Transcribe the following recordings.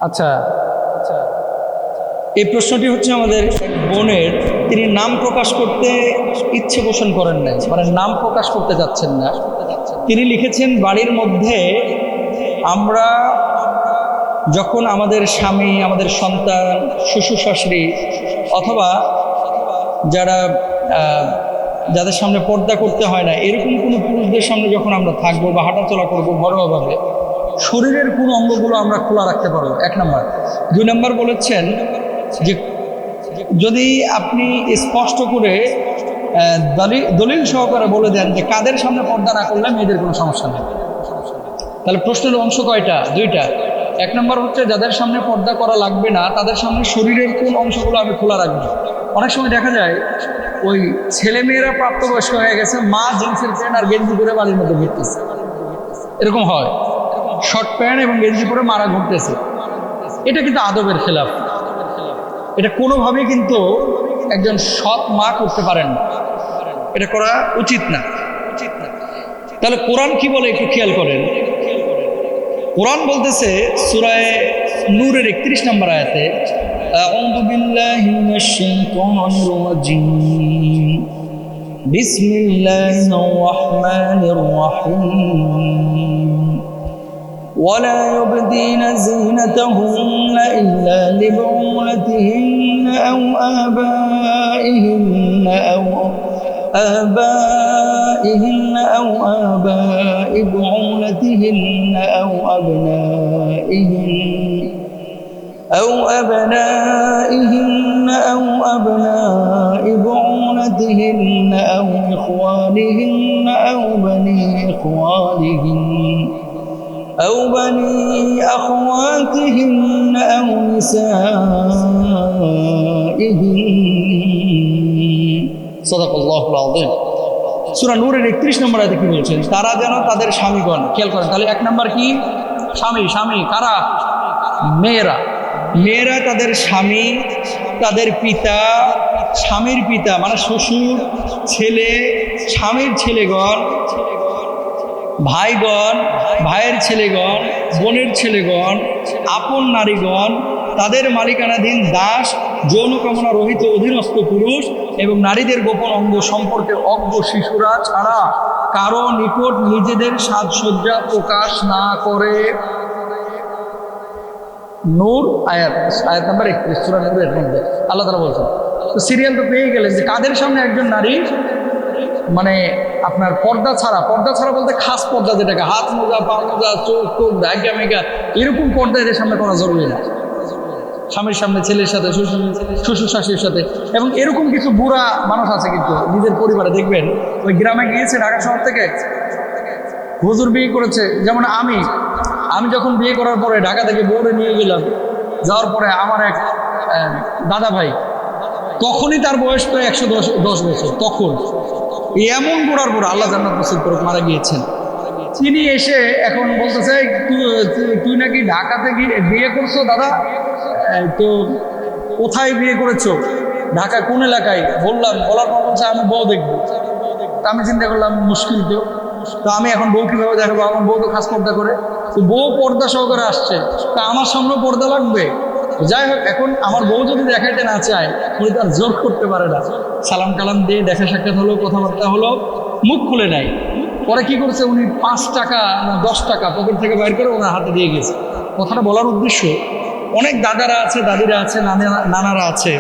আচ্ছা, এই প্রশ্নটি হচ্ছে আমাদের বোনের, তিনি নাম প্রকাশ করতে ইচ্ছে পোষণ করেন নাই, মানে নাম প্রকাশ করতে যাচ্ছেন না। তিনি লিখেছেন, বাড়ির মধ্যে আমরা যখন আমাদের স্বামী, আমাদের সন্তান, শ্বশুর শাশুড়ি অথবা যারা যাদের সামনে পর্দা করতে হয় না, এরকম কোনো পুরুষদের সামনে যখন আমরা থাকবো বা হাঁটাচলা করবো ঘরোয়াভাবে, শরীরের কোন অঙ্গগুলো আমরা খোলা রাখতে পারবো? 1 নম্বর। 2 নম্বর বলেছেন যে যদি আপনি স্পষ্ট করে দলিল সহকারে বলে দেন যে কাদের সামনে পর্দা না করলে মেয়েদের কোনো সমস্যা নেই। তাহলে প্রশ্নের অংশ কয়টা? 2টা। 1 নম্বর হচ্ছে যাদের সামনে পর্দা করা লাগবে না তাদের সামনে শরীরের কোন অংশগুলো আমি খোলা রাখবো। অনেক সময় দেখা যায় ওই ছেলেমেয়েরা প্রাপ্তবয়স্ক হয়ে গেছে, মা জিন্সের প্যান্ট আর গেঞ্জি পরে বাড়ির মধ্যে ঘুরতেছে, এরকম হয়। শর্ট প্যান্ট এবং গেঞ্জি পরে মারা ঘুরতেছে, এটা কিন্তু আদবের খেলাফ। এটা কোনোভাবেই কিন্তু একজন সৎ মা করতে পারেন না, এটা করা উচিত না। তাহলে কোরআন কি বলে একটু খেয়াল করেন। কোরআন বলতেছে সূরা নূরের 31 নম্বর আয়াতে, আউযু বিল্লাহি মিনাশ শাইতানির রাজিম, বিসমিল্লাহির রহমানির রহিম, ولا يبدين زينتهن إلا لبعولتهن أو آبائهن أو آباء بعولتهن أو أبنائهن أو أبناء بعولتهن أو إخوانهن أو بني أخواتهن أو نسائهن। সাদাকাল্লাহুল আযীম। সূরা নূরের 31 নম্বর আয়াতে কি বলছেন? তারা যেন তাদের স্বামীগণ, খেয়াল করেন। তাহলে 1 নম্বর কি? স্বামী কারা? মেয়েরা তাদের স্বামী, তাদের পিতা, স্বামীর পিতা মানে শ্বশুর, ছেলে, স্বামীর ছেলেগণ, ভাইগণ, ভাইয়ের ছেলেগণ, বোনের ছেলেগণ, আপন নারীগণ, তাদের মালিকানাধীন দাস, যৌন কামনা রহিত অধীনস্থ পুরুষ এবং নারীদের গোপন অঙ্গ সম্পর্কে অজ্ঞ শিশুরা ছাড়া কারো নিকট নিজেদের সাজসজ্জা প্রকাশ না করে। নূর আয়াত নাম্বার 31, সূরা নূরের মধ্যে আল্লাহ তাআলা বলছেন। তো সিরিয়াল তো পেয়ে গেলেন যে কাদের সামনে একজন নারী মানে আপনার পর্দা ছাড়া বলতে খাস পর্দা, যেটাকে হাত মোজা, পা মোজা, চোখ ঢাকা মেঘা, এরকম পর্দা এদের সামনে করা জরুরি না। স্বামীর সামনে, ছেলের সাথে, শ্বশুর শাশুড়ির সাথে। এবং এরকম কিছু বুড়া মানুষ আছে কিন্তু নিজের পরিবারে, দেখবেন ওই গ্রামে গিয়েছে ঢাকা শহর থেকে, হুজুর বিয়ে করেছে। যেমন আমি যখন বিয়ে করার পরে ঢাকা থেকে বউরে নিয়ে গেলাম, যাওয়ার পরে আমার এক দাদা ভাই, তখনই তার বয়স প্রায় 110 বছর, তখন এমন বুড়ার বুড়া, আল্লাহ জান্নাত নসিব করুক, মারা গিয়েছেন। তিনি এসে এখন বলতেছে, তুই নাকি ঢাকাতে গিয়ে বিয়ে করছো দাদা? তো কোথায় বিয়ে করেছো? ঢাকা কোন এলাকায়? বলার পর বলছে আমি বউ দেখবো। তা আমি চিন্তা করলাম মুশকিল তো আমি এখন বউ কিভাবে দেখাবো? আমার বউ তো খাস পর্দা করে, তো বউ পর্দা সহকারে আসছে, তা আমার সামনে পর্দা লাগবে। যাই হোক, এখন আমার বউ যদি দেখাইতে না চায়, উনি তার জোর করতে পারে না। সালাম কালাম দিয়ে দেখা সাক্ষাৎ হলো, কথাবার্তা হলো, মুখ খুলে নাই। পরে কি করছে, উনি 5 টাকা না 10 টাকা পকেট থেকে বাইর করে ওনার হাতে দিয়ে গেছে। কথাটা বলার উদ্দেশ্য, অনেক দাদারা আছে, দাদিরা আছে, নানারা আছে,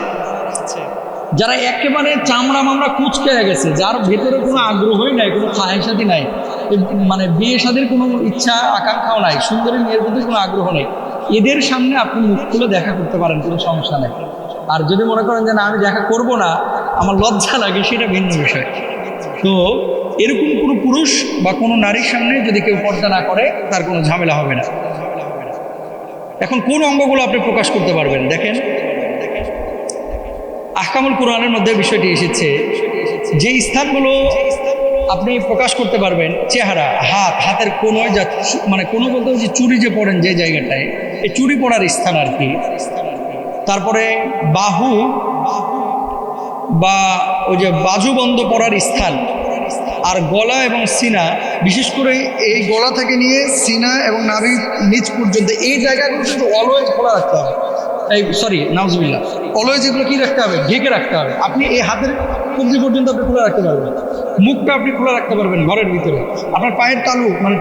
যারা একেবারে চামড়া মামড়া কুচকে গেছে, যার ভেতরে কোনো আগ্রহই নাই, কোনো খাহেসাদি নাই, মানে বিয়ে শাদীর কোনো ইচ্ছা আকাঙ্ক্ষাও নাই, সুন্দরী মেয়ের প্রতি কোনো আগ্রহ নেই। এদের সামনে আপনি মুখ খুলে দেখা করতে পারেন, কোনো সমস্যা নেই। আর যদি মনে করেন যে না আমি দেখা করব না, আমার লজ্জা লাগে, সেটা ভিন্ন বিষয়। তো এরকম কোনো পুরুষ বা কোনো নারীর সামনে যদি কেউ পর্দা না করে, তার কোনো ঝামেলা হবে না। এখন কোন অঙ্গগুলো আপনি প্রকাশ করতে পারবেন? দেখেন, আহকামুল কোরআনের মধ্যে বিষয়টি এসেছে, যে স্থানগুলো আপনি প্রকাশ করতে পারবেন: চেহারা, হাতের কোনোয়, যা মানে কোনো বলতে যে চুড়ি যে পড়েন যে জায়গাটায়, এই চুড়ি পড়ার স্থান আর কি। তারপরে বাহু বা ওই যে বাজুবন্ধ পড়ার স্থান, আর গলা এবং সিনা বিশেষ করে এই গলা থেকে নিয়ে সিনা এবং নাভি নিচ পর্যন্ত এই জায়গাগুলো কিন্তু অলওয়েজ খোলা রাখতে হবে। এই সরি নাউজুবিল্লাহ, অলওয়েজ এগুলো কি রাখতে হবে? ঢেকে রাখতে হবে। আপনি এই হাতের কবজি পর্যন্ত আপনি খোলা রাখতে পারবেন, মুখটা আপনি খোলা রাখতে পারবেন ঘরের ভিতরে, আপনার পায়ের তালু মানে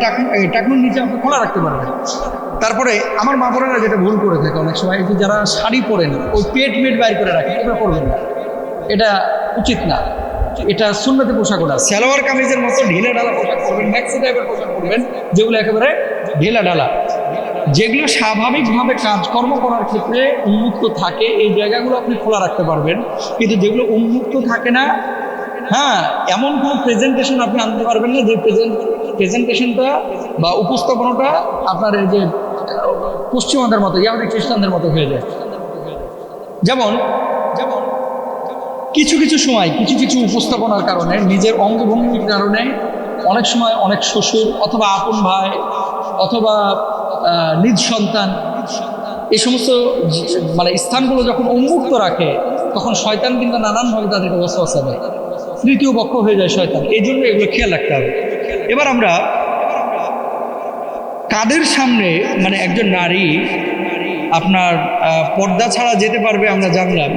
টাকনুর নিচে আপনি খোলা রাখতে পারবেন। তারপরে আমার মা বোনেরা যেটা ভুল করে থাকে অনেক সময়, যে যারা শাড়ি পরেন ওই পেট বাইর করে রাখে, এটা করবেন না, এটা উচিত না। এটা সুন্নতি পোশাক না। সালোয়ার কামিজের মতো ঢিলা ঢালা পোশাক পরবেন, ম্যাক্সি টাইপের পোশাক পরবেন যেগুলো একেবারে ঢিলা ঢালা, যেগুলো স্বাভাবিকভাবে কাজকর্ম করার ক্ষেত্রে উন্মুক্ত থাকে, এই জায়গাগুলো আপনি খোলা রাখতে পারবেন। কিন্তু যেগুলো উন্মুক্ত থাকে না, হ্যাঁ, এমন কোনো প্রেজেন্টেশন আপনি আনতে পারবেন না যে প্রেজেন্টেশনটা বা উপস্থাপনাটা আপনার এই যে পশ্চিমাদের মতো, ইয়াহুদি খ্রিস্টানদের মতো হয়ে যায়। যেমন কিছু সময় কিছু উপস্থাপনার কারণে, নিজের অঙ্গভঙ্গির কারণে অনেক সময় অনেক শ্বশুর অথবা আপন ভাই অথবা নিজ সন্তান এই সমস্ত মানে স্থানগুলো যখন উন্মুক্ত রাখে, তখন শয়তান কিন্তু নানানভাবে তাদেরকে ওয়াসওয়াসা দেয়, তৃতীয় পক্ষ হয়ে যায় শয়তান। এই জন্য এগুলো খেয়াল রাখতে হবে। এবার আমরা কাদের সামনে মানে একজন নারী আপনার পর্দা ছাড়া যেতে পারবে আমরা জানলাম,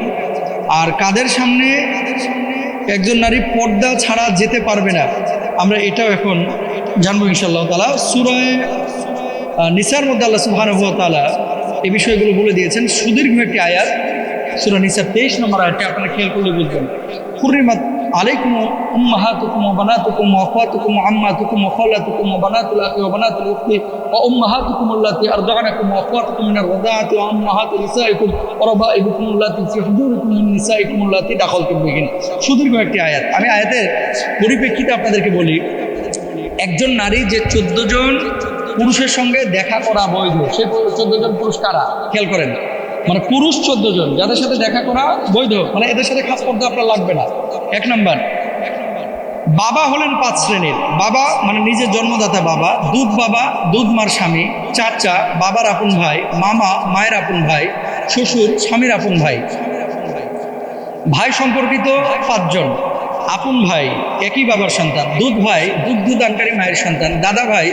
আর কাদের সামনে একজন নারী পর্দা ছাড়া যেতে পারবে না আমরা এটাও এখন জানবো ইনশাআল্লাহ তাআলা। সূরা নিসার মধ্যে আল্লাহ সুবহানাহু ওয়া তাআলা এই বিষয়গুলো বলে দিয়েছেন, সুদীর্ঘ একটি আয়াত, সূরা নিসার 23 নম্বর আয়াতটি আপনারা খেয়াল করলে বুঝবেন। হুররিমাত আলাইকুম উম্মাহাতুকুম ওয়া বানাতুকুম ওয়া আখওয়াতুকুম ওয়া আম্মাতুকুম ওয়া খালাতুকুম ওয়া বানাতুল আখি ওয়া বানাতুল উখতি ওয়া উম্মাহাতুকুম আল্লাতী আরদা'নাকুম ওয়া আখওয়াতুকুম মিনার রাদা'আতি ওয়া উম্মাহাতু নিসাইকুম ওয়া রাবাইবুকুম আল্লাতী ফি হুজুরিকুম মিন নিসাইকুম আল্লাতী দাখালতুম বিহিন। সুদীর্ঘ একটি আয়াত। আমি আয়াতের পরিপ্রেক্ষিতে আপনাদেরকে বলি, একজন নারী যে 14 জন পুরুষের সঙ্গে দেখা করা বৈধ, সেই 14 জন পুরুষ কারা খেয়াল করেন, মানে পুরুষ 14 জন যাদের সাথে দেখা করা বৈধ, মানে এদের সাথে খাস পর্দা আপনার লাগবে না। 1 নম্বর, বাবা হলেন 5 শ্রেণীর। বাবা মানে নিজের জন্মদাতা বাবা, দুধ মার স্বামী, চাচা বাবার আপন ভাই, মামা মায়ের আপন ভাই, শ্বশুর স্বামীর আপন ভাই। ভাই সম্পর্কিত 5 জন, আপন ভাই একই বাবার সন্তান, দুধ ভাই দুগ্ধদানকারী মায়ের সন্তান, দাদা ভাই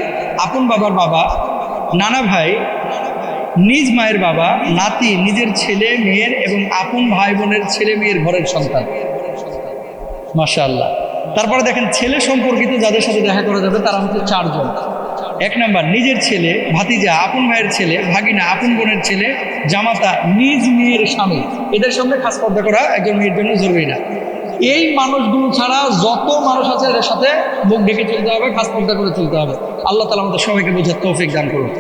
আপন বাবার বাবা, নানা ভাই নিজ মায়ের বাবা, নাতি নিজের ছেলে মেয়ের এবং আপন ভাই বোনের ছেলে মেয়ের ঘরের সন্তান। মাশাআল্লাহ। তারপরে দেখেন ছেলে সম্পর্কিত যাদের সাথে দেখা করা যাবে তারা হচ্ছে 4 জন। 1 নম্বর, নিজের ছেলে, ভাতিজা, আপন ভাইয়ের ছেলে, ভাগিনা, আপন বোনের ছেলে, জামাতা, নিজ মেয়ের স্বামী। এদের সঙ্গে খাস পর্দা করা একজন মেয়ের জন্য জরুরি না। এই মানুষগুলো ছাড়া যত মানুষ আছে এদের সাথে মুখ ঢেকে চলতে হবে, খাস পর্দা করে চলতে হবে। আল্লাহ তাআলা আমাদের সবাইকে বোঝার তৌফিক দান করুন।